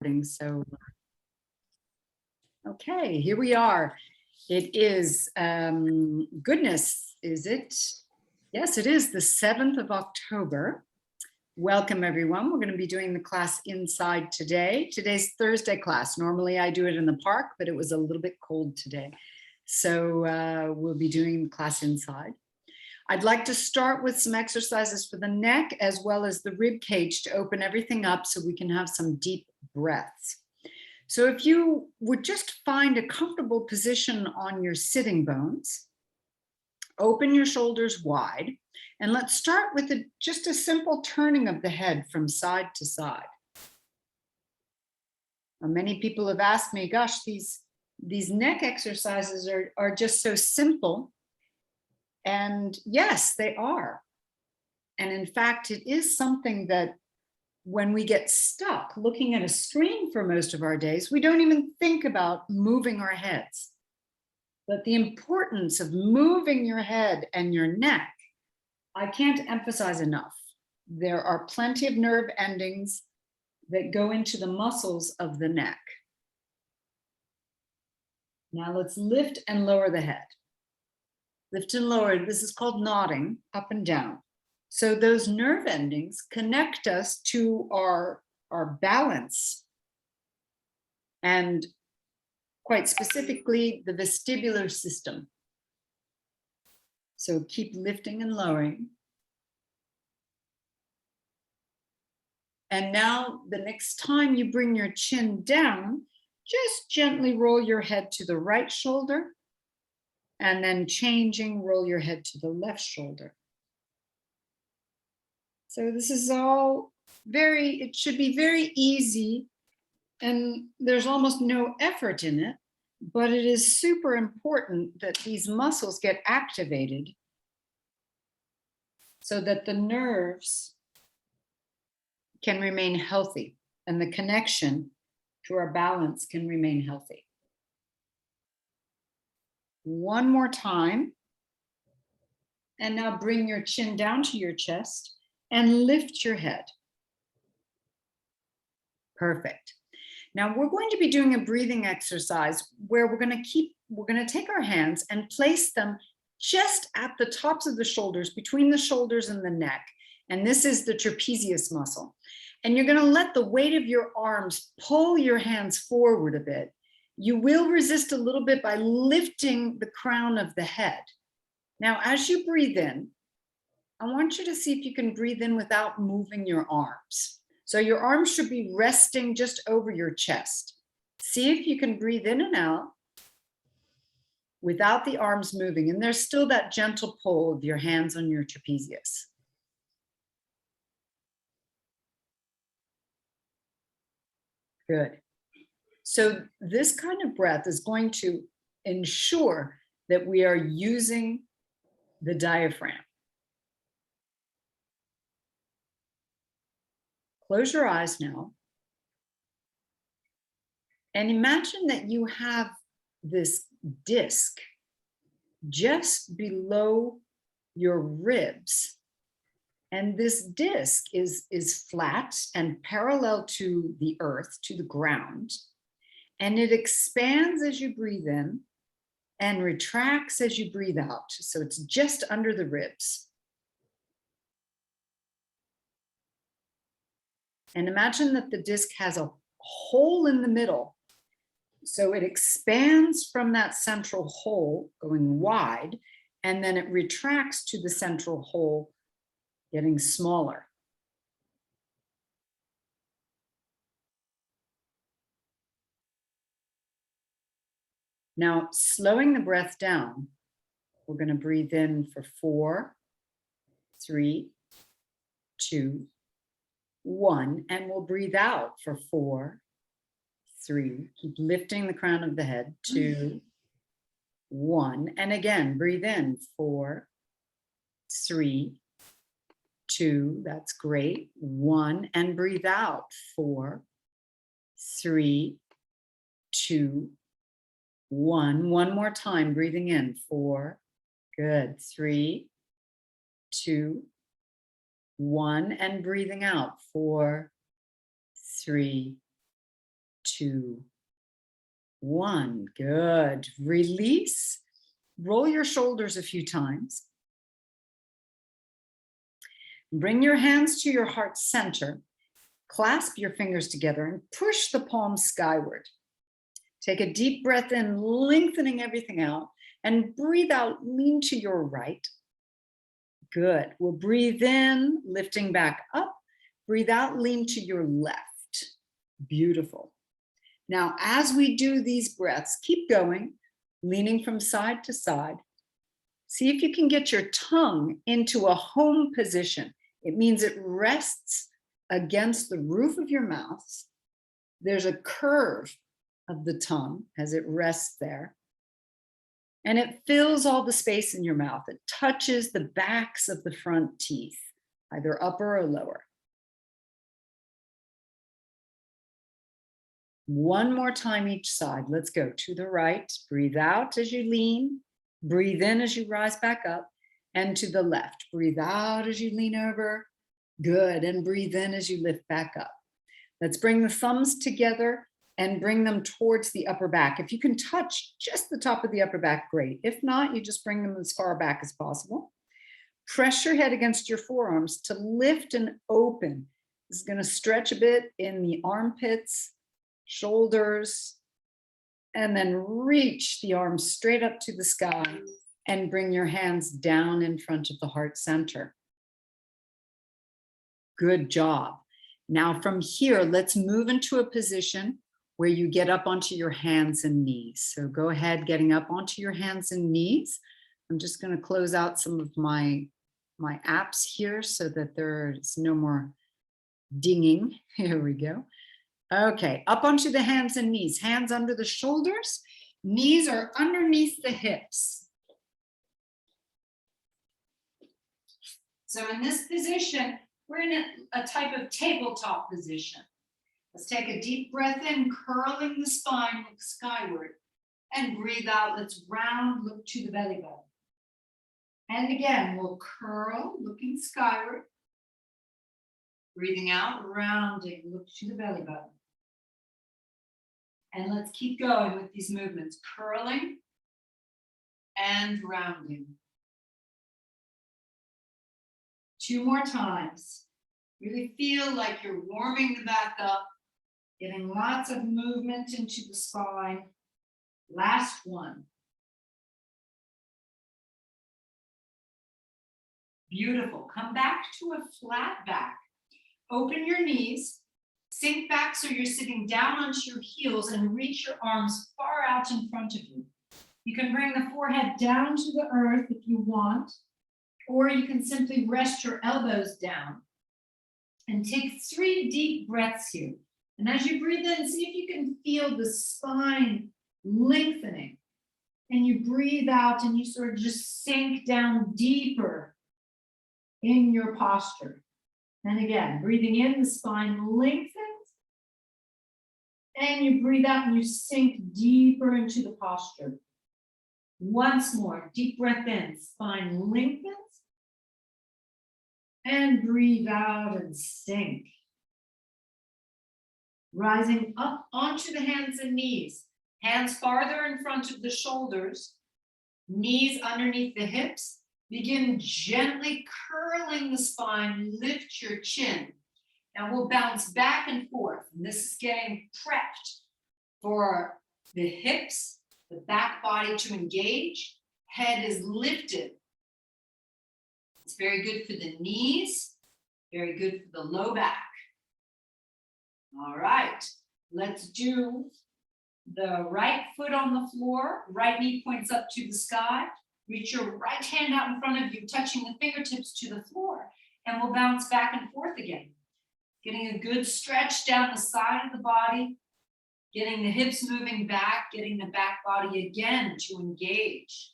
recording. So, okay, here we are. It is, goodness, is it? Yes, it is the 7th of October. Welcome, everyone. We're going to be doing the class inside today. Today's Thursday class. Normally I do it in the park, but it was a little bit cold today. So we'll be doing the class inside. I'd like to start with some exercises for the neck as well as the rib cage to open everything up so we can have some deep breaths. So if you would just find a comfortable position on your sitting bones, open your shoulders wide, and let's start with just a simple turning of the head from side to side. Now, many people have asked me, gosh, these neck exercises are just so simple. And yes, they are. And in fact, it is something that when we get stuck looking at a screen for most of our days, we don't even think about moving our heads. But the importance of moving your head and your neck, I can't emphasize enough. There are plenty of nerve endings that go into the muscles of the neck. Now let's lift and lower the head. Lift and lower, this is called nodding, up and down. So those nerve endings connect us to our balance and quite specifically the vestibular system. So keep lifting and lowering. And now the next time you bring your chin down, just gently roll your head to the right shoulder. And then changing, roll your head to the left shoulder. So this is all it should be very easy and there's almost no effort in it, but it is super important that these muscles get activated so that the nerves can remain healthy and the connection to our balance can remain healthy. One more time. And now bring your chin down to your chest and lift your head. Perfect. Now we're going to be doing a breathing exercise where we're going to take our hands and place them just at the tops of the shoulders, between the shoulders and the neck. And this is the trapezius muscle. And you're going to let the weight of your arms pull your hands forward a bit. You will resist a little bit by lifting the crown of the head. Now, as you breathe in, I want you to see if you can breathe in without moving your arms. So your arms should be resting just over your chest. See if you can breathe in and out without the arms moving. And there's still that gentle pull of your hands on your trapezius. Good. So this kind of breath is going to ensure that we are using the diaphragm. Close your eyes now. And imagine that you have this disc just below your ribs. And this disc is flat and parallel to the earth, to the ground. And it expands as you breathe in and retracts as you breathe out. So it's just under the ribs. And imagine that the disc has a hole in the middle. So it expands from that central hole, going wide, and then it retracts to the central hole, getting smaller. Now, slowing the breath down, we're going to breathe in for 4, 3, 2, 1, and we'll breathe out for 4, 3. Keep lifting the crown of the head. 2, 1, and again, breathe in 4, 3, 2. That's great. 1, and breathe out 4, 3, 2, 1. One more time, breathing in 4. Good. 3, 2, 1, and breathing out 4, 3, 2, 1. Good. Release. Roll your shoulders a few times. Bring your hands to your heart center. Clasp your fingers together and push the palms skyward. Take a deep breath in, lengthening everything out, and breathe out, lean to your right. Good. We'll breathe in, lifting back up. Breathe out, lean to your left. Beautiful. Now, as we do these breaths, keep going, leaning from side to side. See if you can get your tongue into a home position. It means it rests against the roof of your mouth. There's a curve of the tongue as it rests there. And it fills all the space in your mouth. It touches the backs of the front teeth, either upper or lower. One more time each side. Let's go to the right. Breathe out as you lean. Breathe in as you rise back up. And to the left. Breathe out as you lean over. Good. And breathe in as you lift back up. Let's bring the thumbs together and bring them towards the upper back. If you can touch just the top of the upper back, great. If not, you just bring them as far back as possible. Press your head against your forearms to lift and open. This is going to stretch a bit in the armpits, shoulders, and then reach the arms straight up to the sky and bring your hands down in front of the heart center. Good job. Now from here, let's move into a position where you get up onto your hands and knees. So go ahead, getting up onto your hands and knees. I'm just going to close out some of my apps here so that there's no more dinging. Here we go. Okay, up onto the hands and knees. Hands under the shoulders. Knees are underneath the hips. So in this position, we're in a type of tabletop position. Let's take a deep breath in, curling the spine, look skyward, and breathe out. Let's round, look to the belly button. And again, we'll curl, looking skyward. Breathing out, rounding, look to the belly button. And let's keep going with these movements, curling and rounding. 2 more times. Really feel like you're warming the back up, getting lots of movement into the spine. Last one. Beautiful. Come back to a flat back. Open your knees. Sink back so you're sitting down onto your heels and reach your arms far out in front of you. You can bring the forehead down to the earth if you want, or you can simply rest your elbows down and take 3 deep breaths here. And as you breathe in, see if you can feel the spine lengthening. And you breathe out and you sort of just sink down deeper in your posture. And again, breathing in, the spine lengthens. And you breathe out and you sink deeper into the posture. Once more, deep breath in, spine lengthens. And breathe out and sink. Rising up onto the hands and knees. Hands farther in front of the shoulders. Knees underneath the hips. Begin gently curling the spine. Lift your chin. Now we'll bounce back and forth. And this is getting prepped for the hips, the back body to engage. Head is lifted. It's very good for the knees, very good for the low back. All right, let's do the right foot on the floor, right knee points up to the sky. Reach your right hand out in front of you, touching the fingertips to the floor, and we'll bounce back and forth again. Getting a good stretch down the side of the body, getting the hips moving back, getting the back body again to engage.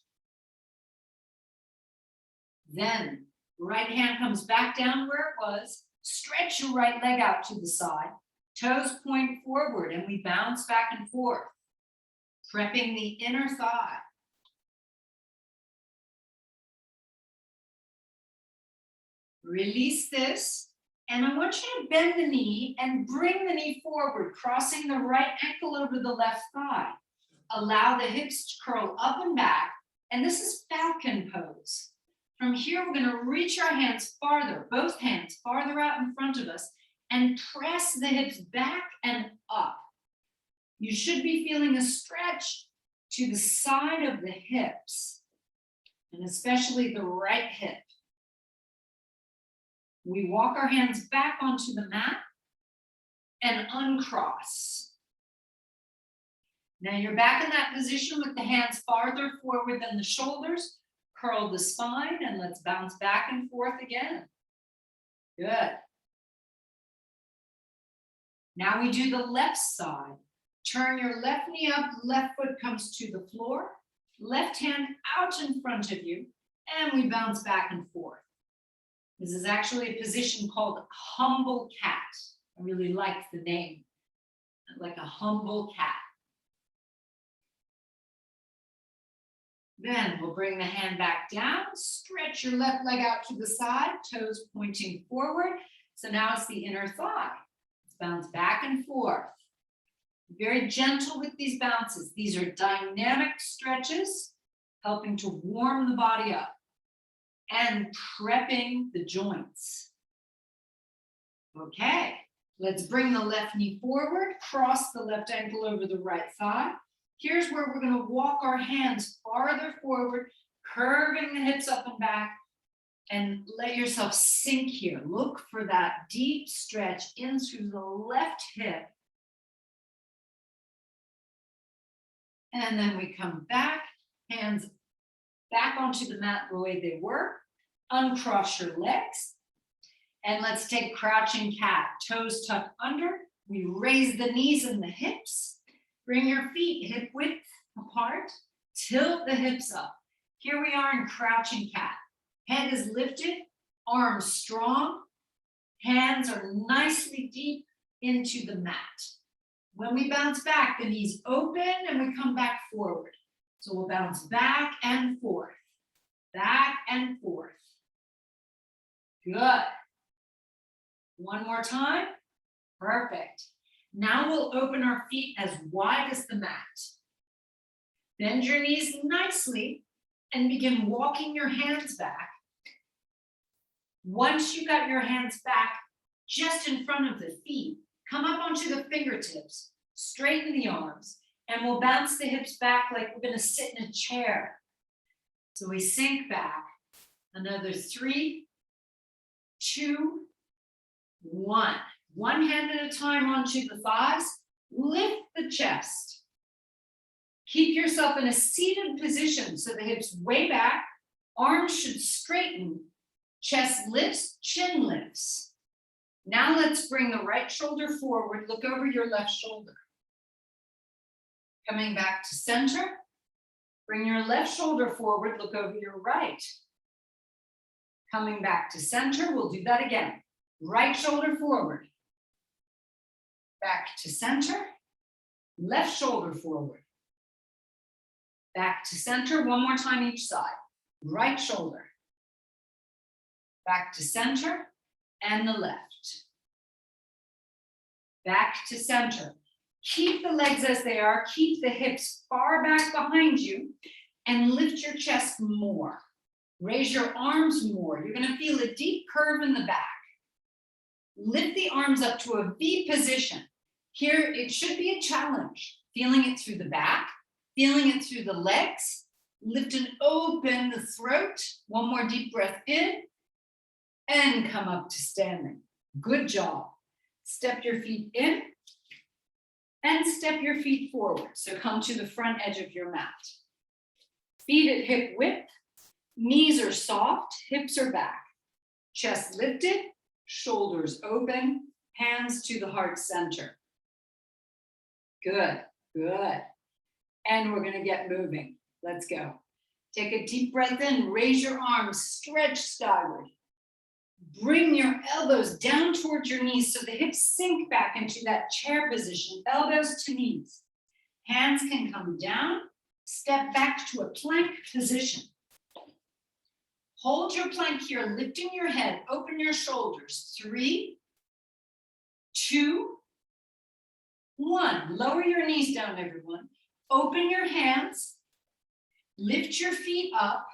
Then right hand comes back down where it was. Stretch your right leg out to the side. Toes point forward and we bounce back and forth, prepping the inner thigh. Release this And I want you to bend the knee and bring the knee forward, crossing the right ankle over the left thigh. Allow the hips to curl up and back. And this is Falcon Pose. From here, we're going to reach our hands farther, both hands farther out in front of us, and press the hips back and up. You should be feeling a stretch to the side of the hips, and especially the right hip. We walk our hands back onto the mat and uncross. Now you're back in that position with the hands farther forward than the shoulders. Curl the spine and let's bounce back and forth again. Good. Now we do the left side. Turn your left knee up, left foot comes to the floor, left hand out in front of you, and we bounce back and forth. This is actually a position called humble cat. I really like the name, like a humble cat. Then we'll bring the hand back down, stretch your left leg out to the side, toes pointing forward. So now it's the inner thigh. Let's bounce back and forth. Very gentle with these bounces. These are dynamic stretches, helping to warm the body up and prepping the joints. Okay, let's bring the left knee forward, cross the left ankle over the right thigh. Here's where we're going to walk our hands farther forward, curving the hips up and back, and let yourself sink here. Look for that deep stretch in through the left hip. And then we come back, hands back onto the mat the way they were. Uncross your legs. And let's take crouching cat. Toes tucked under. We raise the knees and the hips. Bring your feet hip width apart. Tilt the hips up. Here we are in crouching cat. Head is lifted, arms strong. Hands are nicely deep into the mat. When we bounce back, the knees open and we come back forward. So we'll bounce back and forth, back and forth. Good. One more time. Perfect. Now we'll open our feet as wide as the mat. Bend your knees nicely and begin walking your hands back. Once you got your hands back just in front of the feet, come up onto the fingertips, straighten the arms, and we'll bounce the hips back like we're going to sit in a chair. So we sink back. Another 3, 2, 1. One hand at a time onto the thighs. Lift the chest. Keep yourself in a seated position so the hips way back. Arms should straighten. Chest lifts, chin lifts. Now let's bring the right shoulder forward. Look over your left shoulder. Coming back to center. Bring your left shoulder forward. Look over your right. Coming back to center. We'll do that again. Right shoulder forward. Back to center. Left shoulder forward. Back to center. One more time each side. Right shoulder. Back to center. And the left. Back to center. Keep the legs as they are. Keep the hips far back behind you and lift your chest more. Raise your arms more. You're going to feel a deep curve in the back. Lift the arms up to a V position. Here, it should be a challenge. Feeling it through the back, feeling it through the legs. Lift and open the throat. One more deep breath in. And come up to standing. Good job. Step your feet in and step your feet forward. So come to the front edge of your mat. Feet at hip width. Knees are soft, hips are back. Chest lifted, shoulders open, hands to the heart center. Good, good. And we're going to get moving. Let's go. Take a deep breath in, raise your arms, stretch skyward. Bring your elbows down towards your knees so the hips sink back into that chair position, elbows to knees. Hands can come down, step back to a plank position. Hold your plank here, lifting your head, open your shoulders. 3, 2, 1. Lower your knees down, everyone. Open your hands, lift your feet up,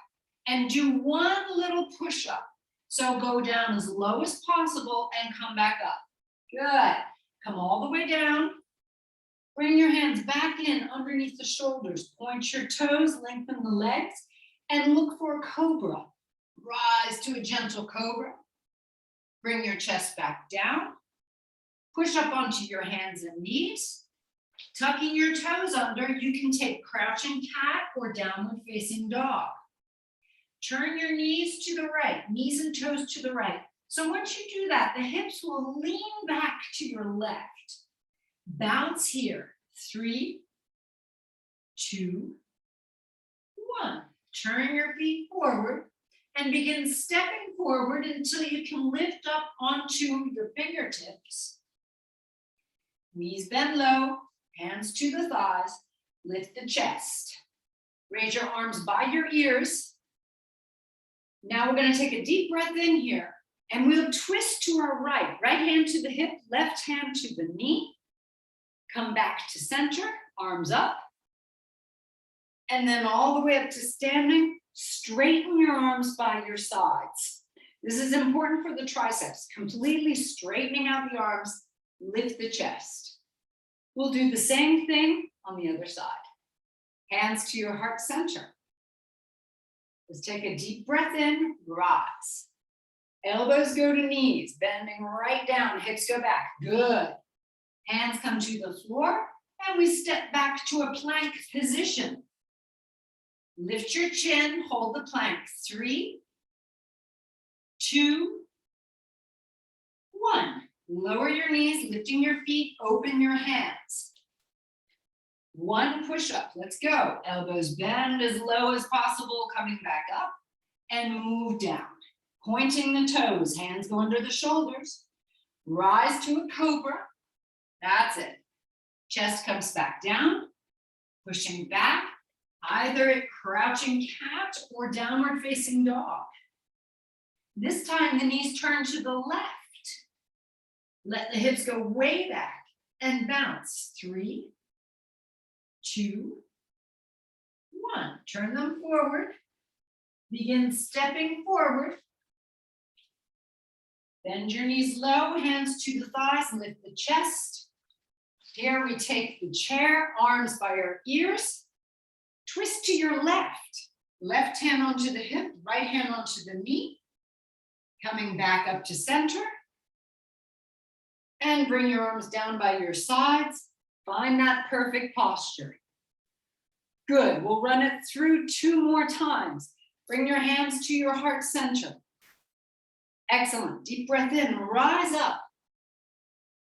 and do one little push-up. So go down as low as possible and come back up. Good. Come all the way down. Bring your hands back in underneath the shoulders. Point your toes, lengthen the legs, and look for a cobra. Rise to a gentle cobra. Bring your chest back down. Push up onto your hands and knees. Tucking your toes under, you can take crouching cat or downward facing dog. Turn your knees to the right, knees and toes to the right. So once you do that, the hips will lean back to your left. Bounce here. 3, 2, 1. Turn your feet forward and begin stepping forward until you can lift up onto your fingertips. Knees bend low, hands to the thighs, lift the chest. Raise your arms by your ears. Now we're going to take a deep breath in here and we'll twist to our right. Right hand to the hip, left hand to the knee. Come back to center, arms up. And then all the way up to standing, straighten your arms by your sides. This is important for the triceps, completely straightening out the arms, lift the chest. We'll do the same thing on the other side. Hands to your heart center. Let's take a deep breath in, rise. Elbows go to knees, bending right down, hips go back, good. Hands come to the floor, and we step back to a plank position. Lift your chin, hold the plank. 3, 2, 1. Lower your knees, lifting your feet, open your hands. 1 push-up, let's go. Elbows bend as low as possible, coming back up, and move down. Pointing the toes, hands go under the shoulders. Rise to a cobra. That's it. Chest comes back down, pushing back, either at crouching cat or downward facing dog. This time the knees turn to the left. Let the hips go way back and bounce. 3, 2, 1. Turn them forward. Begin stepping forward. Bend your knees low, hands to the thighs, lift the chest. Here we take the chair, arms by our ears. Twist to your left. Left hand onto the hip, right hand onto the knee. Coming back up to center. And bring your arms down by your sides. Find that perfect posture. Good, we'll run it through 2 more times. Bring your hands to your heart center. Excellent, deep breath in, rise up.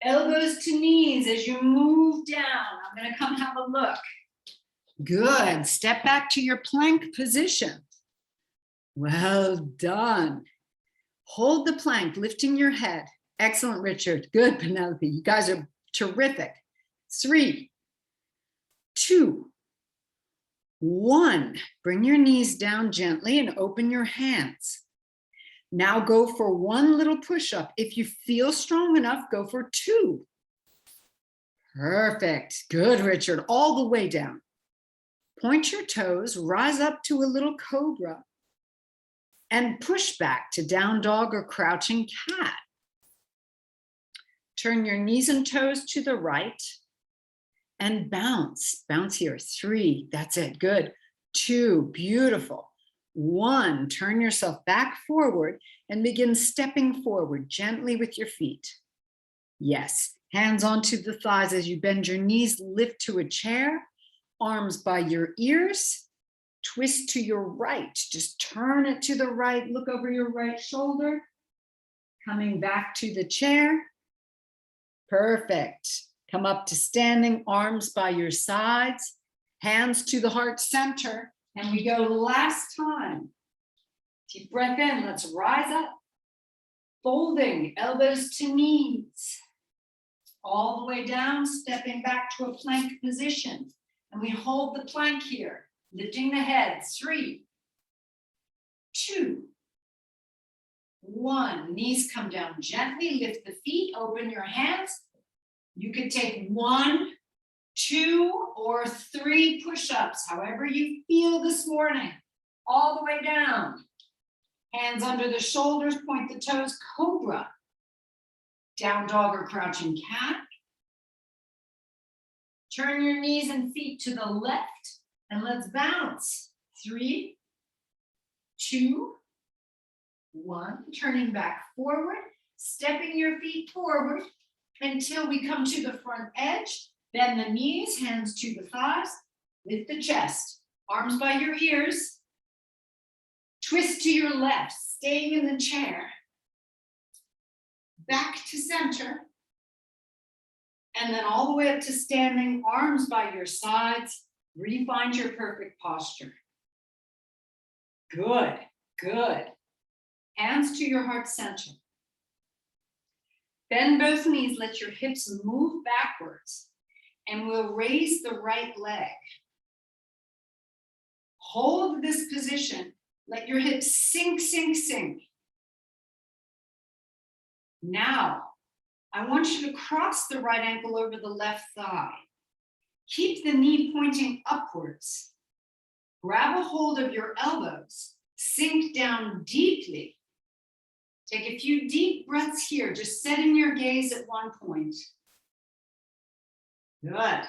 Elbows to knees as you move down. I'm gonna come have a look. Good, step back to your plank position. Well done. Hold the plank, lifting your head. Excellent, Richard. Good, Penelope. You guys are terrific. 3, 2, 1. Bring your knees down gently and open your hands. Now go for 1 little push-up. If you feel strong enough, go for 2. Perfect. Good, Richard. All the way down. Point your toes, rise up to a little cobra, and push back to down dog or crouching cat. Turn your knees and toes to the right and bounce. Bounce here. 3. That's it. Good. 2. Beautiful. 1. Turn yourself back forward and begin stepping forward gently with your feet. Yes. Hands onto the thighs as you bend your knees. Lift to a chair. Arms by your ears. Twist to your right. Just turn it to the right. Look over your right shoulder. Coming back to the chair. Perfect. Come up to standing, arms by your sides, hands to the heart center, and we go last time. Deep breath in, let's rise up. Folding, elbows to knees. All the way down, stepping back to a plank position. And we hold the plank here, lifting the head. 3, 2, 1. Knees come down gently, lift the feet, open your hands, You could take 1, 2, or 3 push-ups, however you feel this morning, all the way down. Hands under the shoulders, point the toes, cobra. Down dog or crouching cat. Turn your knees and feet to the left, and let's bounce. 3, 2, 1. Turning back forward, stepping your feet forward until we come to the front edge. Bend the knees, hands to the thighs. Lift the chest, arms by your ears. Twist to your left, staying in the chair. Back to center. And then all the way up to standing, arms by your sides. Refine your perfect posture. Good, good. Hands to your heart center. Bend both knees, let your hips move backwards. And we'll raise the right leg. Hold this position. Let your hips sink, sink, sink. Now, I want you to cross the right ankle over the left thigh. Keep the knee pointing upwards. Grab a hold of your elbows. Sink down deeply. Take a few deep breaths here, just setting your gaze at one point. Good.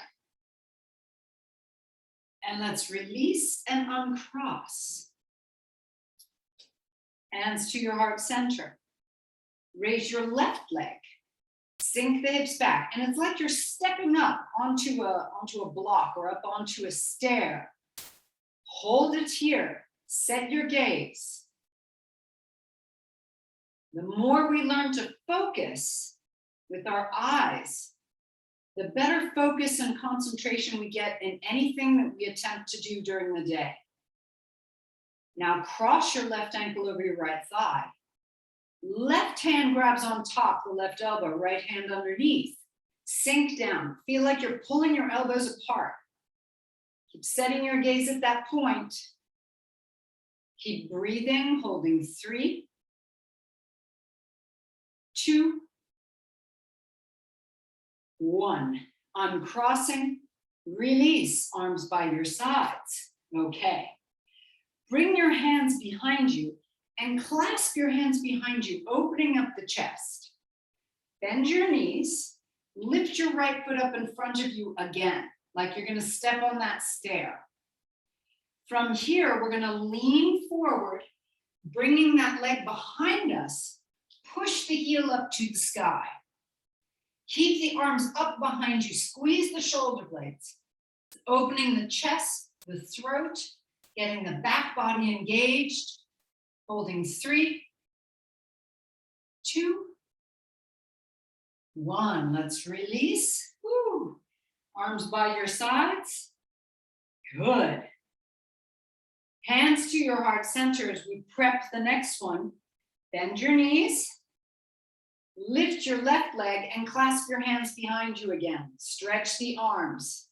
And let's release and uncross. Hands to your heart center. Raise your left leg. Sink the hips back. And it's like you're stepping up onto a block or up onto a stair. Hold it here. Set your gaze. The more we learn to focus with our eyes, the better focus and concentration we get in anything that we attempt to do during the day. Now cross your left ankle over your right thigh. Left hand grabs on top, the left elbow, right hand underneath. Sink down. Feel like you're pulling your elbows apart. Keep setting your gaze at that point. Keep breathing, holding 3, 2, 1. Uncrossing, release, arms by your sides. Okay. Bring your hands behind you and clasp your hands behind you, opening up the chest. Bend your knees, lift your right foot up in front of you again, like you're gonna step on that stair. From here, we're gonna lean forward, bringing that leg behind us, push the heel up to the sky. Keep the arms up behind you, squeeze the shoulder blades, opening the chest, the throat, getting the back body engaged, holding 3, 2, 1. Let's release. Woo. Arms by your sides. Good. Hands to your heart center as we prep the next one. Bend your knees. Lift your left leg and clasp your hands behind you again. Stretch the arms.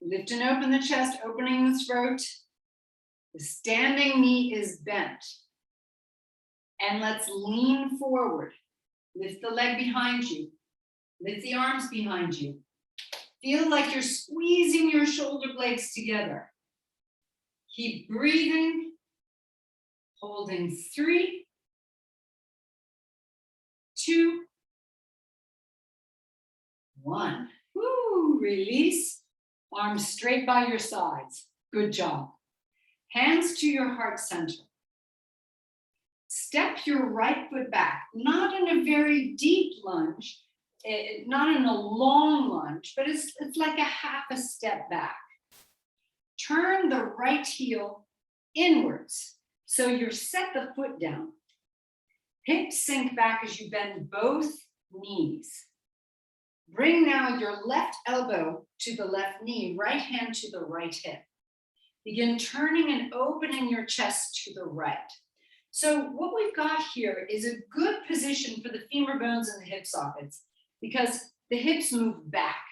Lift and open the chest, opening the throat. The standing knee is bent. And let's lean forward. Lift the leg behind you. Lift the arms behind you. Feel like you're squeezing your shoulder blades together. Keep breathing. Holding 3, 2, 1. Woo, release. Arms straight by your sides. Good job. Hands to your heart center. Step your right foot back, not in a very deep lunge, not in a long lunge, but it's like a half a step back. Turn the right heel inwards. So you set the foot down. Hips sink back as you bend both knees. Bring now your left elbow to the left knee, right hand to the right hip. Begin turning and opening your chest to the right. So what we've got here is a good position for the femur bones and the hip sockets because the hips move back.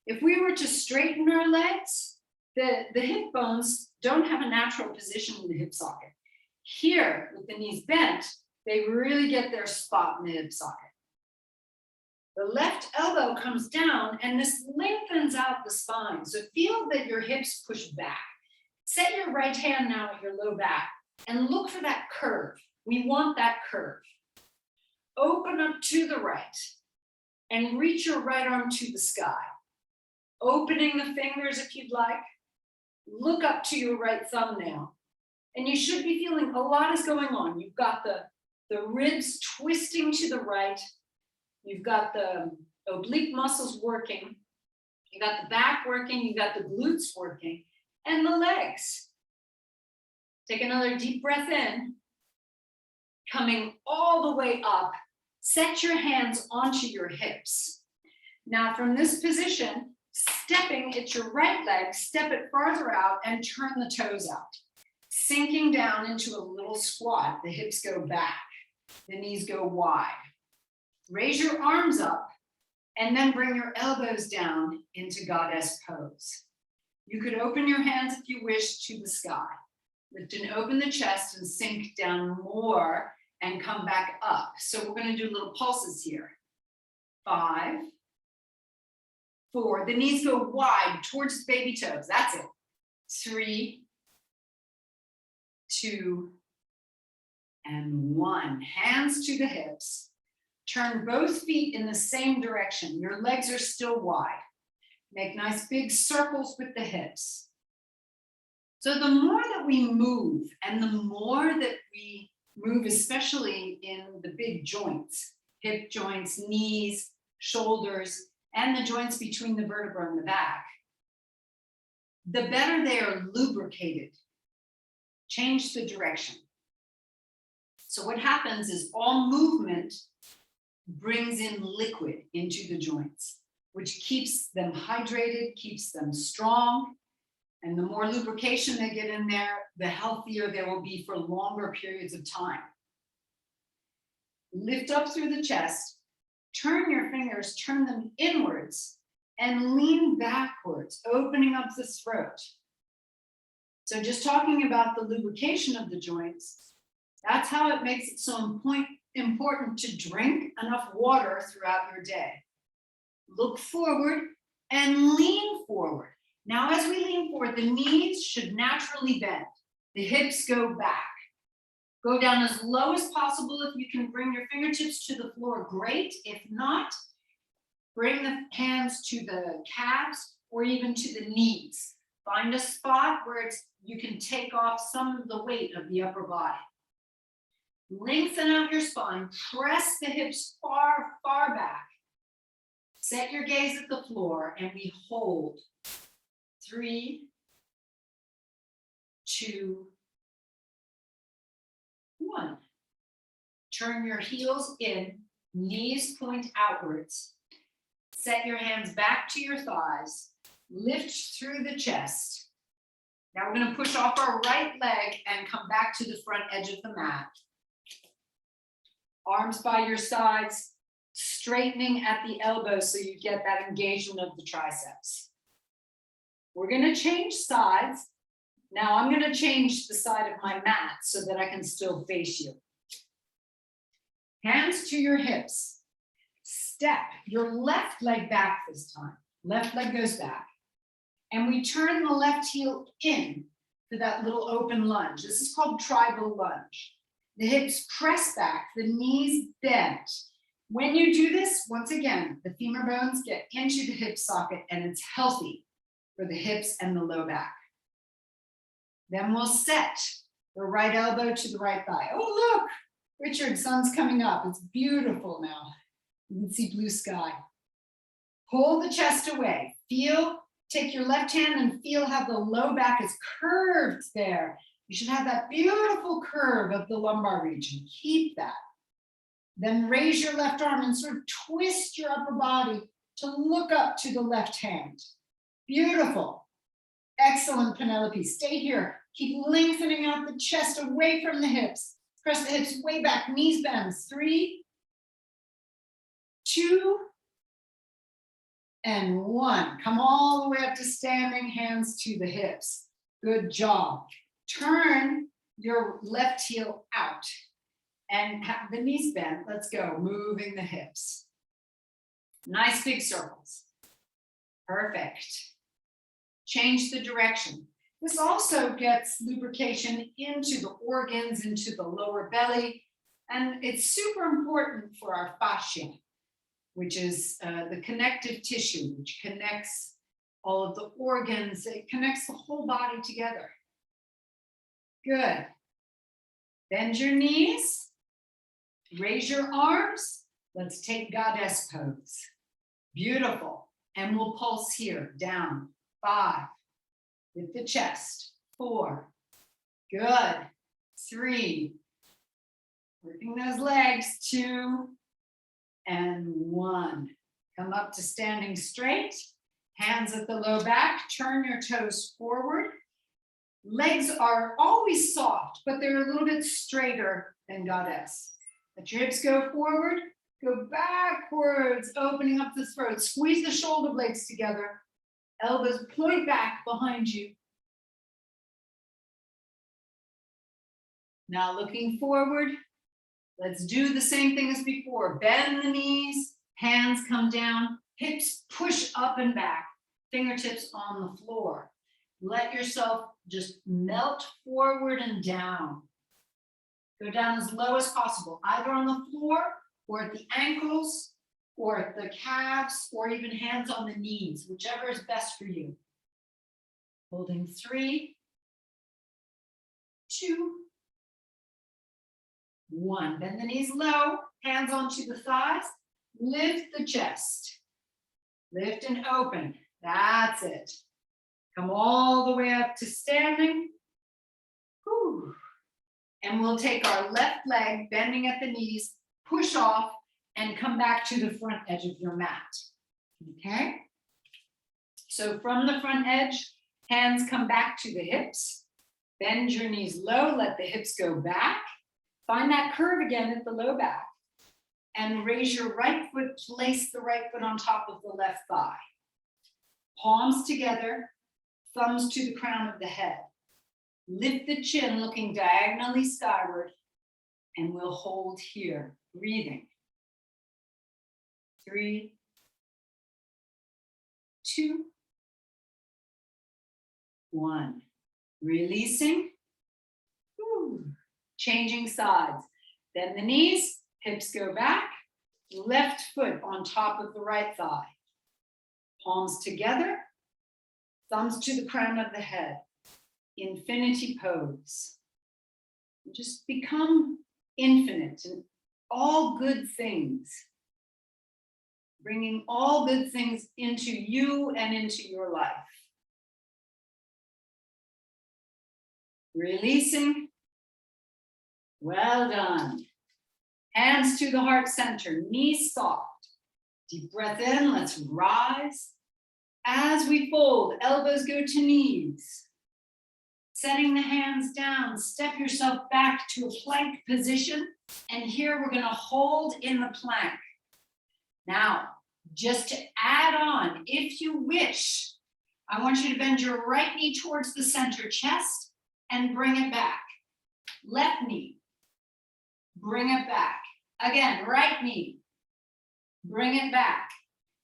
If we were to straighten our legs, the hip bones don't have a natural position in the hip socket. Here, with the knees bent, they really get their spot in the hip socket. The left elbow comes down and this lengthens out the spine. So feel that your hips push back. Set your right hand now at your low back and look for that curve. We want that curve. Open up to the right and reach your right arm to the sky. Opening the fingers if you'd like. Look up to your right thumbnail. And you should be feeling a lot is going on. You've got the ribs twisting to the right. You've got the oblique muscles working. You got the back working. You got the glutes working. And the legs. Take another deep breath in. Coming all the way up. Set your hands onto your hips. Now from this position, stepping at your right leg, step it farther out and turn the toes out. Sinking down into a little squat. The hips go back. The knees go wide. Raise your arms up and then bring your elbows down into goddess pose. You could open your hands if you wish to the sky. Lift and open the chest and sink down more and come back up. So we're going to do little pulses here. 5, 4, the knees go wide towards the baby toes. That's it. 3, 2, and 1. Hands to the hips. Turn both feet in the same direction. Your legs are still wide. Make nice big circles with the hips. So the more that we move, and the more that we move, especially in the big joints, hip joints, knees, shoulders, and the joints between the vertebra and the back, the better they are lubricated. Change the direction. So what happens is all movement brings in liquid into the joints, which keeps them hydrated, keeps them strong. And the more lubrication they get in there, the healthier they will be for longer periods of time. Lift up through the chest, turn your fingers, turn them inwards, and lean backwards, opening up the throat. So just talking about the lubrication of the joints, that's how it makes it so important to drink enough water throughout your day. Look forward and lean forward. Now, as we lean forward, the knees should naturally bend. The hips go back. Go down as low as possible. If you can bring your fingertips to the floor, great. If not, bring the hands to the calves or even to the knees. Find a spot where you can take off some of the weight of the upper body. Lengthen out your spine. Press the hips far, far back. Set your gaze at the floor and we hold. 3, 2, 1. Turn your heels in, knees point outwards. Set your hands back to your thighs. Lift through the chest. Now we're going to push off our right leg and come back to the front edge of the mat. Arms by your sides, straightening at the elbows so you get that engagement of the triceps. We're going to change sides. Now I'm going to change the side of my mat so that I can still face you. Hands to your hips. Step your left leg back this time. Left leg goes back. And we turn the left heel in to that little open lunge. This is called tribal lunge. The hips press back, the knees bend. When you do this, once again, the femur bones get into the hip socket and it's healthy for the hips and the low back. Then we'll set the right elbow to the right thigh. Oh, look, Richard, sun's coming up. It's beautiful now. You can see blue sky. Pull the chest away. Take your left hand and feel how the low back is curved there. You should have that beautiful curve of the lumbar region. Keep that. Then raise your left arm and sort of twist your upper body to look up to the left hand. Beautiful. Excellent, Penelope. Stay here. Keep lengthening out the chest away from the hips. Press the hips way back, knees bend. 3, 2, and 1. Come all the way up to standing, hands to the hips. Good job. Turn your left heel out and have the knees bent. Let's go, moving the hips. Nice big circles. Perfect. Change the direction. This also gets lubrication into the organs, into the lower belly, and it's super important for our fascia, which is the connective tissue, which connects all of the organs. It connects the whole body together. Good. Bend your knees, raise your arms. Let's take goddess pose. Beautiful. And we'll pulse here, down, 5, lift the chest, 4, good, 3, working those legs, 2, and 1. Come up to standing straight, hands at the low back, turn your toes forward. Legs are always soft, but they're a little bit straighter than goddess. Let your hips go forward. Go backwards, opening up the throat. Squeeze the shoulder blades together. Elbows point back behind you. Now looking forward, let's do the same thing as before. Bend the knees, hands come down, hips push up and back, fingertips on the floor. Let yourself just melt forward and down. Go down as low as possible, either on the floor or at the ankles, or at the calves, or even hands on the knees, whichever is best for you. Holding 3, 2, 1. Bend the knees low, hands onto the thighs, lift the chest. Lift and open, that's it. Come all the way up to standing. Whew. And we'll take our left leg, bending at the knees, push off and come back to the front edge of your mat. Okay? So from the front edge, hands come back to the hips. Bend your knees low, let the hips go back. Find that curve again at the low back. And raise your right foot, place the right foot on top of the left thigh. Palms together, thumbs to the crown of the head. Lift the chin, looking diagonally skyward, and we'll hold here, breathing. 3, 2, 1. Releasing. Whew. Changing sides. Bend the knees, hips go back. Left foot on top of the right thigh. Palms together, thumbs to the crown of the head. Infinity pose. Just become infinite in all good things. Bringing all good things into you and into your life. Releasing. Well done. Hands to the heart center, knees soft. Deep breath in, let's rise. As we fold, elbows go to knees. Setting the hands down, step yourself back to a plank position. And here we're gonna hold in the plank. Now, just to add on, if you wish, I want you to bend your right knee towards the center chest and bring it back. Left knee, bring it back. Again, right knee, bring it back.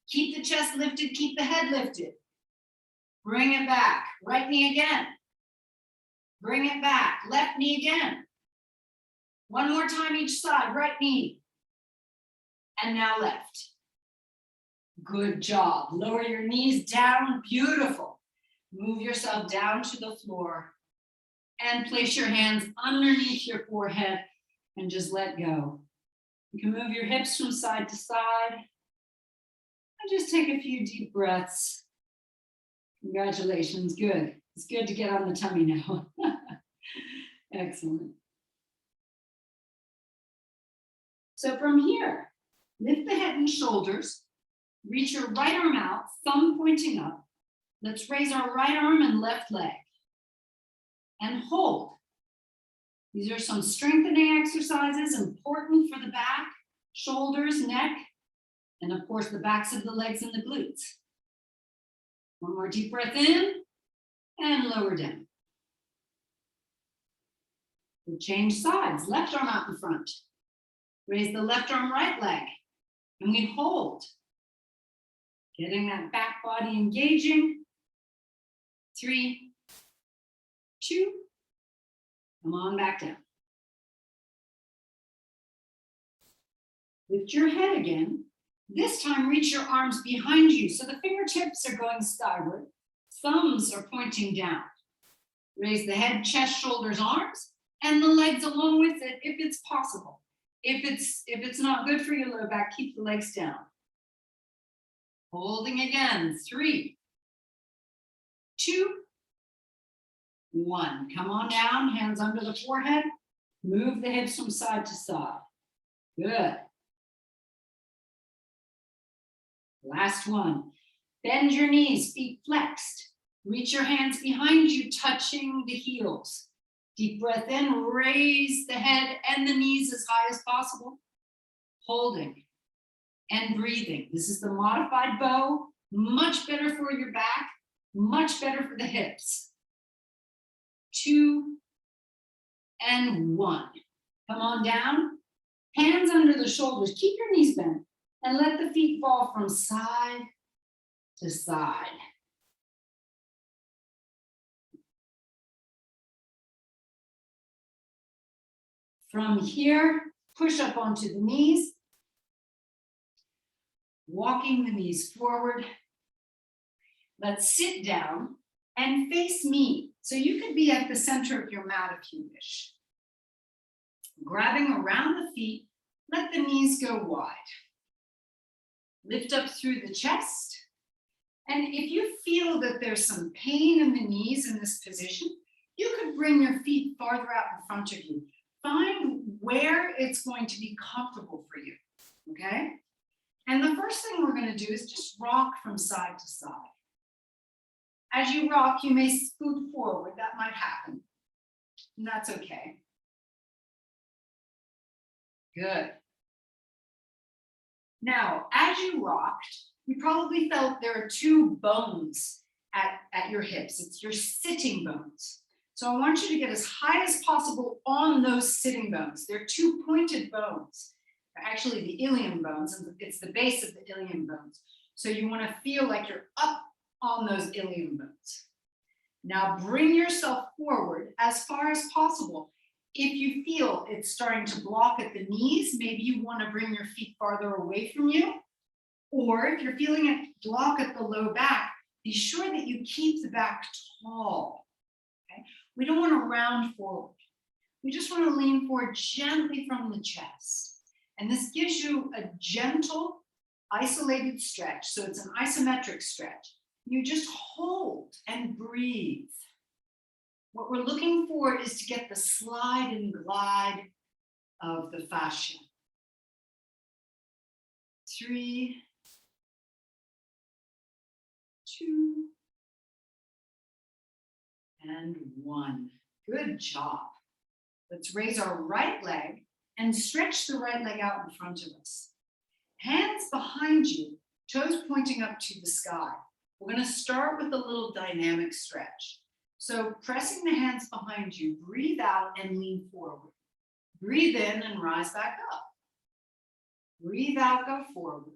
Keep the chest lifted, keep the head lifted. Bring it back. Right knee again. Bring it back. Left knee again. One more time each side, right knee. And now left. Good job. Lower your knees down, beautiful. Move yourself down to the floor and place your hands underneath your forehead and just let go. You can move your hips from side to side and just take a few deep breaths. Congratulations, good. It's good to get on the tummy now. Excellent. So from here, lift the head and shoulders, reach your right arm out, thumb pointing up. Let's raise our right arm and left leg and hold. These are some strengthening exercises important for the back, shoulders, neck, and of course the backs of the legs and the glutes. One more deep breath in and lower down. We'll change sides, left arm out in front. Raise the left arm, right leg, and we hold. Getting that back body engaging. 3, 2, come on back down. Lift your head again. This time, reach your arms behind you. So the fingertips are going skyward. Thumbs are pointing down. Raise the head, chest, shoulders, arms, and the legs along with it if it's possible. If it's not good for your low back, keep the legs down. Holding again. 3, 2, 1. Come on down, hands under the forehead. Move the hips from side to side. Good. Last one. Bend your knees, feet flexed. Reach your hands behind you, touching the heels. Deep breath in, raise the head and the knees as high as possible. Holding and breathing. This is the modified bow. Much better for your back, much better for the hips. 2 and 1. Come on down. Hands under the shoulders. Keep your knees bent and let the feet fall from side to side. From here, push up onto the knees. Walking the knees forward. Let's sit down and face me. So you could be at the center of your mat if you wish. Grabbing around the feet, let the knees go wide. Lift up through the chest. And if you feel that there's some pain in the knees in this position, you could bring your feet farther out in front of you. Find where it's going to be comfortable for you, okay? And the first thing we're going to do is just rock from side to side. As you rock, you may scoot forward. That might happen, and that's okay. Good. Now, as you rocked, you probably felt there are 2 bones at your hips. It's your sitting bones. So I want you to get as high as possible on those sitting bones. They're 2 pointed bones. They're actually the ilium bones, and it's the base of the ilium bones. So you want to feel like you're up on those ilium bones. Now bring yourself forward as far as possible. If you feel it's starting to block at the knees, maybe you want to bring your feet farther away from you. Or if you're feeling a block at the low back, be sure that you keep the back tall. Okay? We don't want to round forward. We just want to lean forward gently from the chest. And this gives you a gentle, isolated stretch. So it's an isometric stretch. You just hold and breathe. What we're looking for is to get the slide and glide of the fascia. 3, 2, and 1. Good job. Let's raise our right leg and stretch the right leg out in front of us. Hands behind you, toes pointing up to the sky. We're going to start with a little dynamic stretch. So pressing the hands behind you, breathe out and lean forward. Breathe in and rise back up. Breathe out, go forward.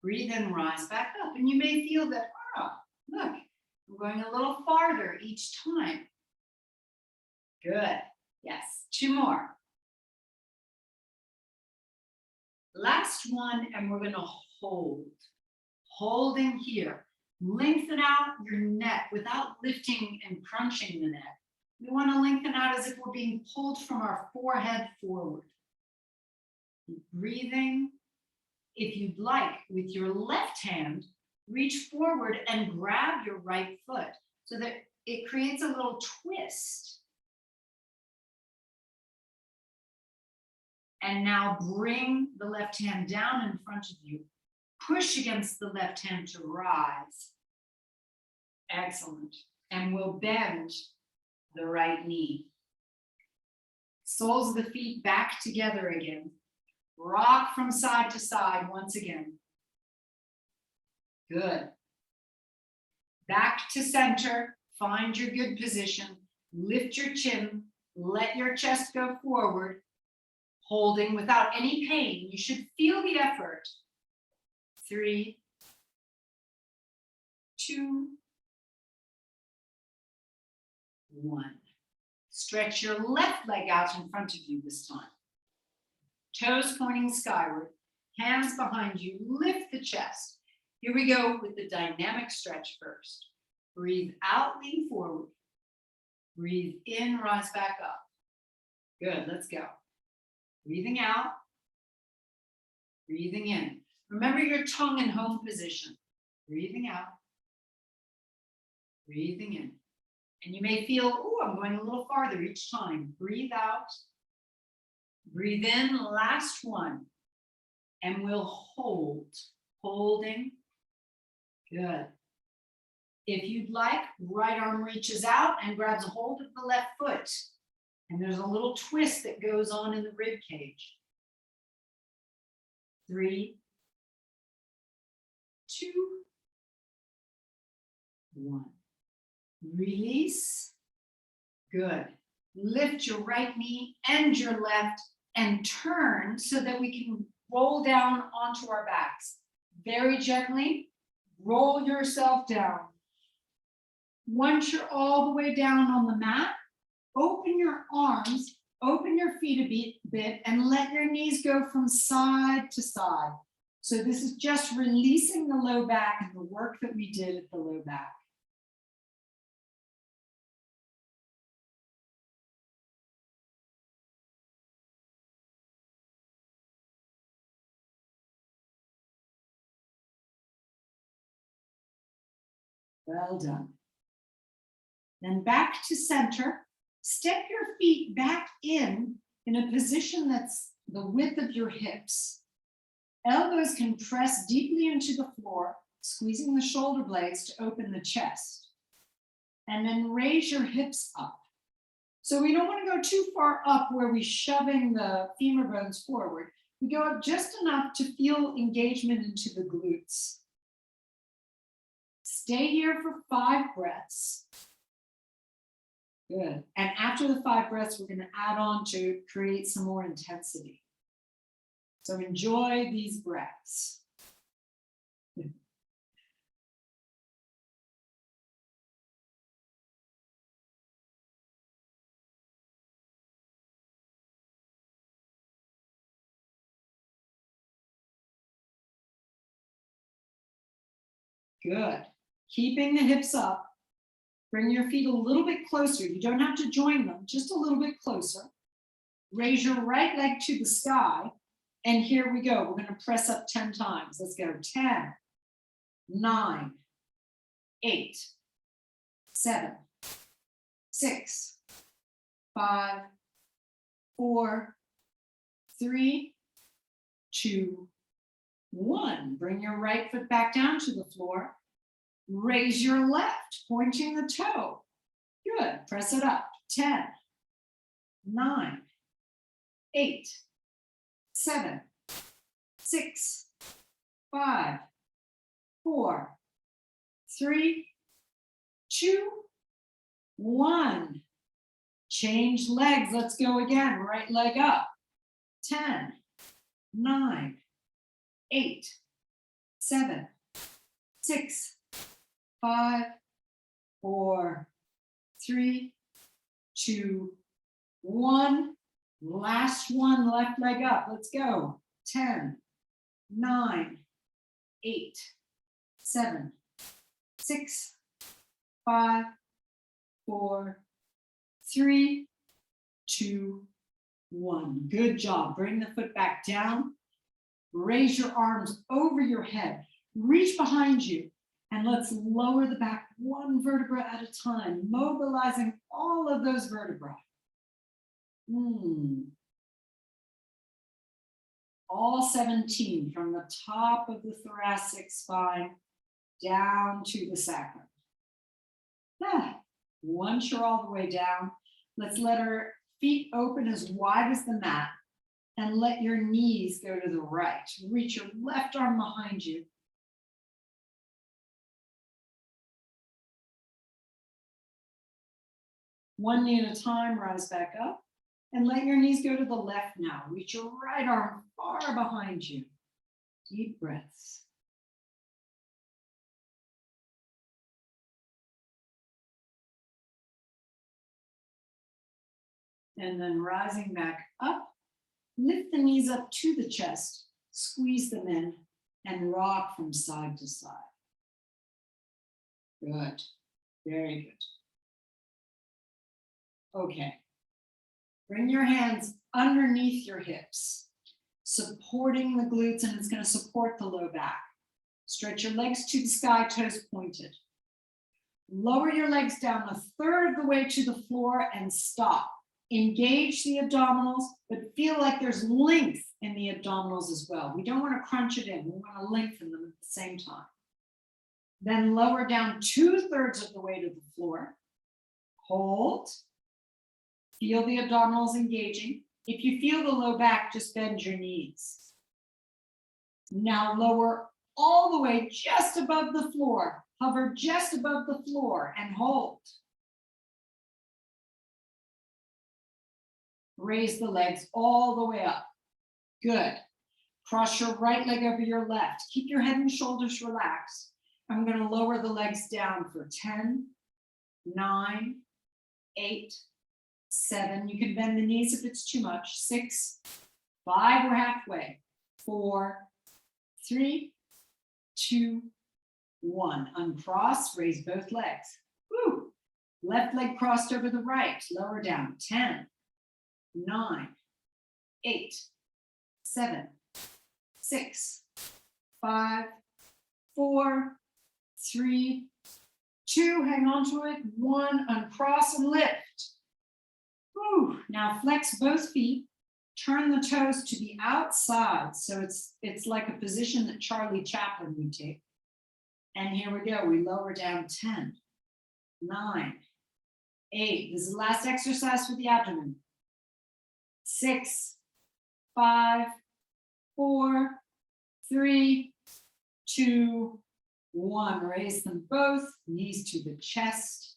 Breathe in, rise back up. And you may feel that, look, I'm going a little farther each time. Good. Yes, 2 more. Last one, and we're going to hold. Holding here. Lengthen out your neck without lifting and crunching the neck. We want to lengthen out as if we're being pulled from our forehead forward. Keep breathing. If you'd like, with your left hand, reach forward and grab your right foot so that it creates a little twist. And now bring the left hand down in front of you. Push against the left hand to rise. Excellent. And we'll bend the right knee. Soles of the feet back together again. Rock from side to side once again. Good. Back to center. Find your good position. Lift your chin. Let your chest go forward. Holding without any pain. You should feel the effort. 3, 2, 1. Stretch your left leg out in front of you this time. Toes pointing skyward, hands behind you, lift the chest. Here we go with the dynamic stretch first. Breathe out, lean forward. Breathe in, rise back up. Good, let's go. Breathing out, breathing in. Remember your tongue in home position. Breathing out, breathing in. And you may feel, oh, I'm going a little farther each time. Breathe out, breathe in, last one. And we'll hold, holding. Good. If you'd like, right arm reaches out and grabs a hold of the left foot. And there's a little twist that goes on in the rib cage. 3, 2, 1. Release. Good. Lift your right knee and your left and turn so that we can roll down onto our backs. Very gently, roll yourself down. Once you're all the way down on the mat, open your arms, open your feet a bit, and let your knees go from side to side. So this is just releasing the low back and the work that we did at the low back. Well done. Then back to center. Step your feet back in a position that's the width of your hips. Elbows can press deeply into the floor, squeezing the shoulder blades to open the chest. And then raise your hips up. So we don't want to go too far up where we're shoving the femur bones forward. We go up just enough to feel engagement into the glutes. Stay here for 5 breaths. Good. And after the 5 breaths, we're going to add on to create some more intensity. So enjoy these breaths. Good. Keeping the hips up. Bring your feet a little bit closer. You don't have to join them, just a little bit closer. Raise your right leg to the sky. And here we go. We're going to press up 10 times. Let's go. 10, 9, 8, 7, 6, 5, 4, 3, 2, 1. Bring your right foot back down to the floor. Raise your left, pointing the toe. Good. Press it up. 10, 9, 8, 7, 6, 5, 4, 3, 2, 1. Change legs. Let's go again. Right leg up. 10, 9, 8, 7, 6, 5, 4, 3, 2, 1. Last one, left leg up. Let's go. 10, 9, 8, 7, 6, 5, 4, 3, 2, 1. Good job. Bring the foot back down. Raise your arms over your head. Reach behind you. And let's lower the back one vertebra at a time, mobilizing all of those vertebrae. All 17 from the top of the thoracic spine down to the sacrum. Once you're all the way down, let's let our feet open as wide as the mat and let your knees go to the right. Reach your left arm behind you. One knee at a time, rise back up. And let your knees go to the left now. Reach your right arm far behind you. Deep breaths. And then rising back up, lift the knees up to the chest, squeeze them in, and rock from side to side. Good, very good. Okay, bring your hands underneath your hips, supporting the glutes, and it's going to support the low back. Stretch your legs to the sky, toes pointed. Lower your legs down a third of the way to the floor and stop. Engage the abdominals, but feel like there's length in the abdominals as well. We don't want to crunch it in. We want to lengthen them at the same time. Then lower down 2/3 of the way to the floor. Hold. Feel the abdominals engaging. If you feel the low back, just bend your knees. Now lower all the way just above the floor. Hover just above the floor and hold. Raise the legs all the way up. Good. Cross your right leg over your left. Keep your head and shoulders relaxed. I'm going to lower the legs down for 10, 9, 8, 7. You can bend the knees if it's too much. 6, 5, we're halfway. 4, 3, 2, 1. Uncross, raise both legs. Woo. Left leg crossed over the right. Lower down. 10, 9, 8, 7, 6, 5, 4, 3, 2, hang on to it. 1, uncross and lift. Whew. Now flex both feet. Turn the toes to the outside. So it's like a position that Charlie Chaplin would take. And here we go. We lower down 10, 9, 8. This is the last exercise for the abdomen. 6, 5, 4, 3, 2, 1. Raise them both, knees to the chest.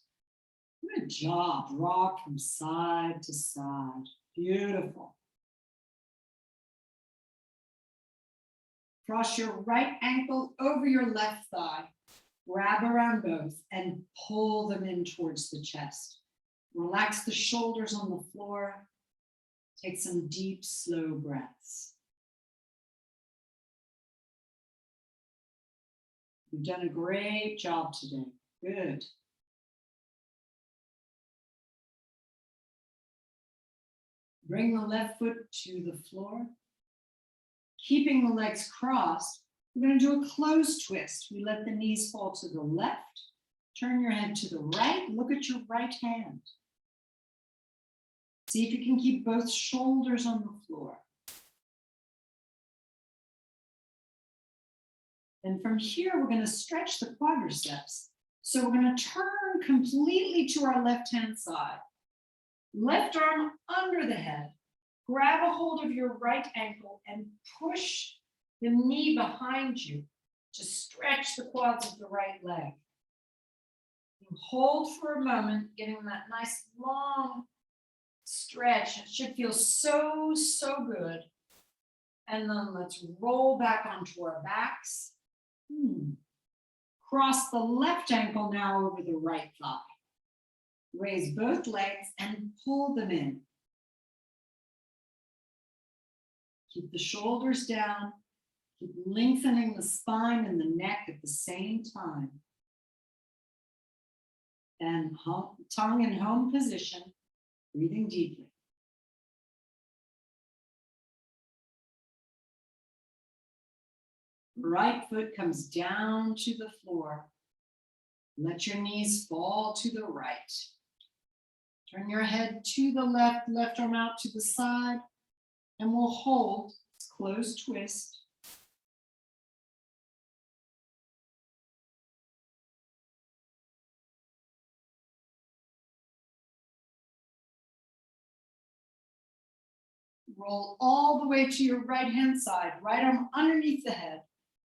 Good job. Rock from side to side. Beautiful. Cross your right ankle over your left thigh. Grab around both and pull them in towards the chest. Relax the shoulders on the floor. Take some deep, slow breaths. You've done a great job today. Good. Bring the left foot to the floor. Keeping the legs crossed, we're going to do a closed twist. We let the knees fall to the left. Turn your head to the right. Look at your right hand. See if you can keep both shoulders on the floor. And from here, we're going to stretch the quadriceps. So we're going to turn completely to our left-hand side. Left arm under the head. Grab a hold of your right ankle and push the knee behind you to stretch the quads of the right leg. You hold for a moment, getting that nice long stretch. It should feel so, so good. And then let's roll back onto our backs. Cross the left ankle now over the right thigh. Raise both legs and pull them in. Keep the shoulders down. Keep lengthening the spine and the neck at the same time. And tongue in home position, breathing deeply. Right foot comes down to the floor. Let your knees fall to the right. Turn your head to the left, left arm out to the side, and we'll hold closed twist. Roll all the way to your right-hand side, right arm underneath the head.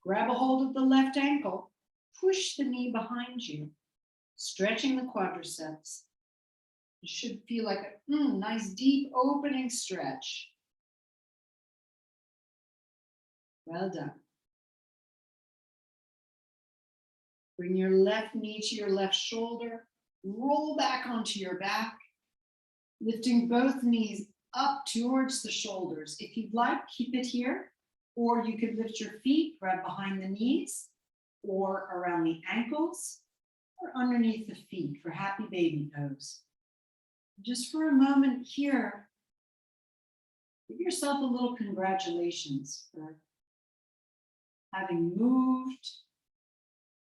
Grab a hold of the left ankle, push the knee behind you, stretching the quadriceps. You should feel like a nice deep opening stretch. Well done. Bring your left knee to your left shoulder, roll back onto your back, Lifting both knees up towards the shoulders. If you'd like, keep it here, or you could lift your feet, grab behind the knees, or around the ankles, or underneath the feet for happy baby pose. Just for a moment here, give yourself a little congratulations for having moved,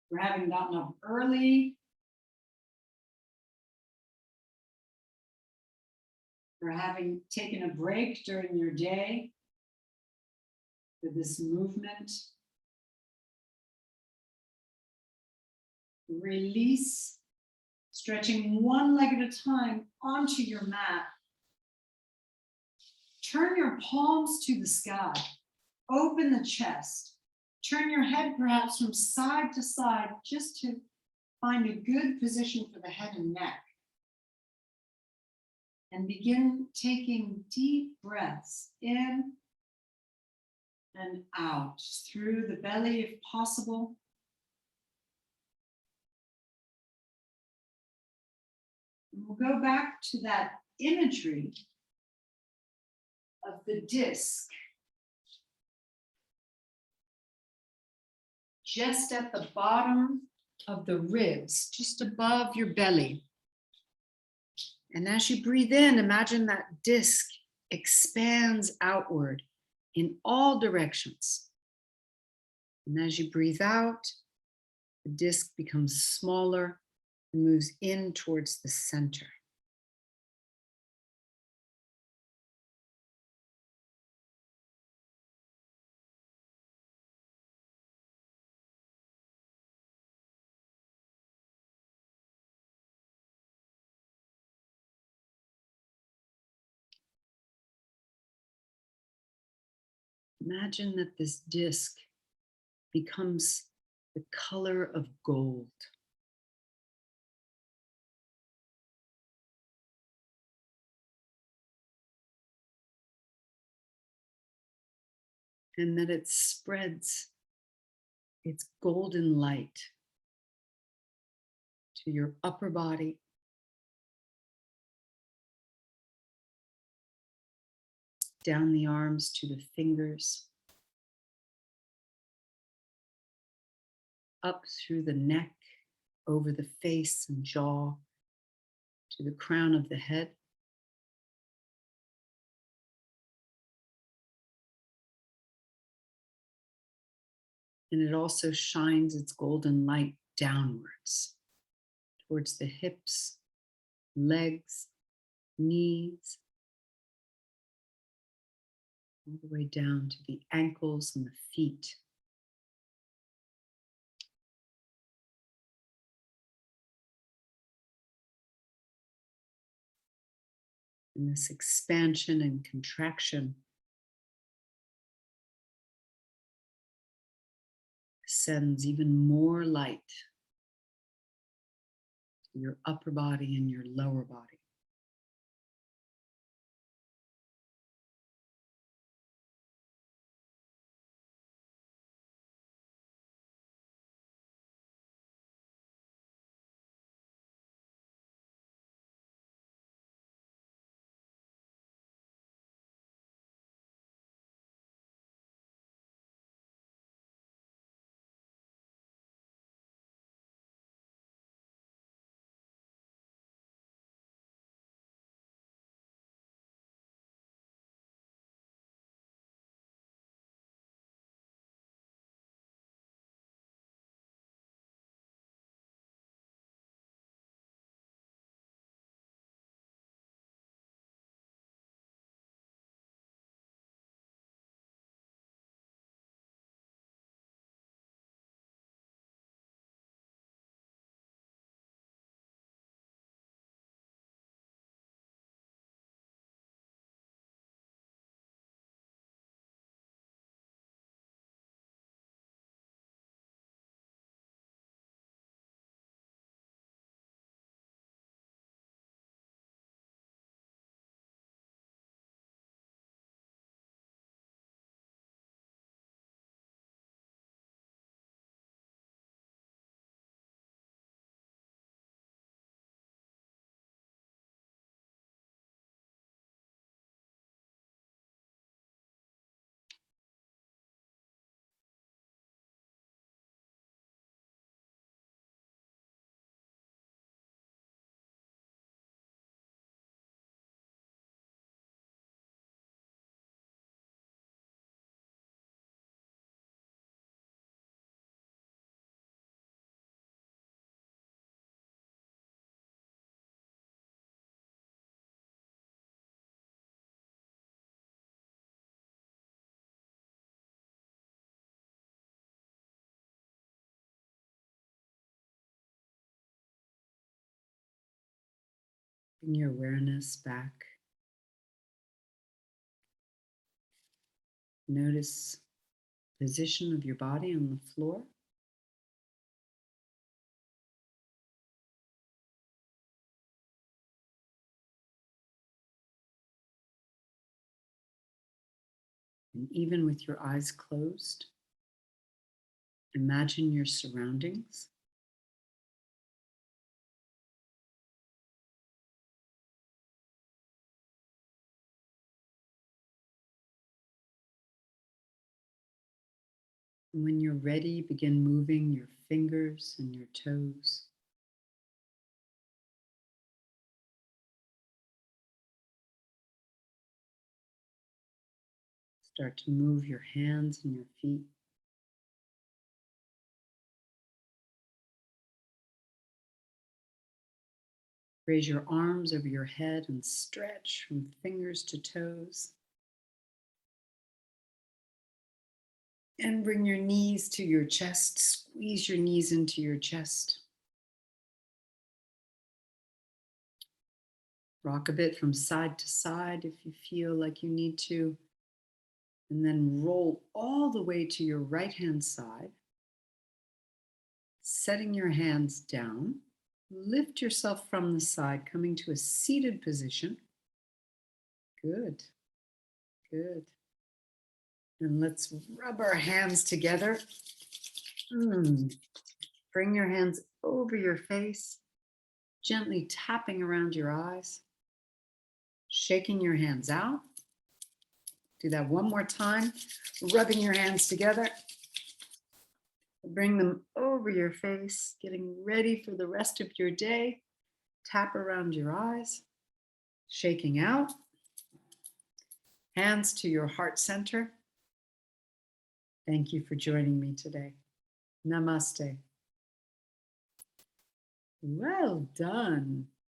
for having gotten up early, for having taken a break during your day for this movement. Release, stretching one leg at a time onto your mat. Turn your palms to the sky. Open the chest. Turn your head perhaps from side to side just to find a good position for the head and neck. And begin taking deep breaths in and out through the belly if possible. And we'll go back to that imagery of the disc just at the bottom of the ribs, just above your belly. And as you breathe in, imagine that disc expands outward in all directions. And as you breathe out, the disc becomes smaller and moves in towards the center. Imagine that this disc becomes the color of gold. And that it spreads its golden light to your upper body, down the arms to the fingers, up through the neck, over the face and jaw, to the crown of the head. And it also shines its golden light downwards, towards the hips, legs, knees, all the way down to the ankles and the feet. And this expansion and contraction sends even more light to your upper body and your lower body. Bring your awareness back. Notice the position of your body on the floor. And even with your eyes closed, imagine your surroundings. And when you're ready, begin moving your fingers and your toes. Start to move your hands and your feet. Raise your arms over your head and stretch from fingers to toes. And bring your knees to your chest. Squeeze your knees into your chest. Rock a bit from side to side if you feel like you need to. And then roll all the way to your right-hand side. Setting your hands down. Lift yourself from the side, coming to a seated position. Good, good. And let's rub our hands together. Bring your hands over your face, gently tapping around your eyes, shaking your hands out. Do that one more time, rubbing your hands together. Bring them over your face, getting ready for the rest of your day. Tap around your eyes, shaking out. Hands to your heart center. Thank you for joining me today. Namaste. Well done.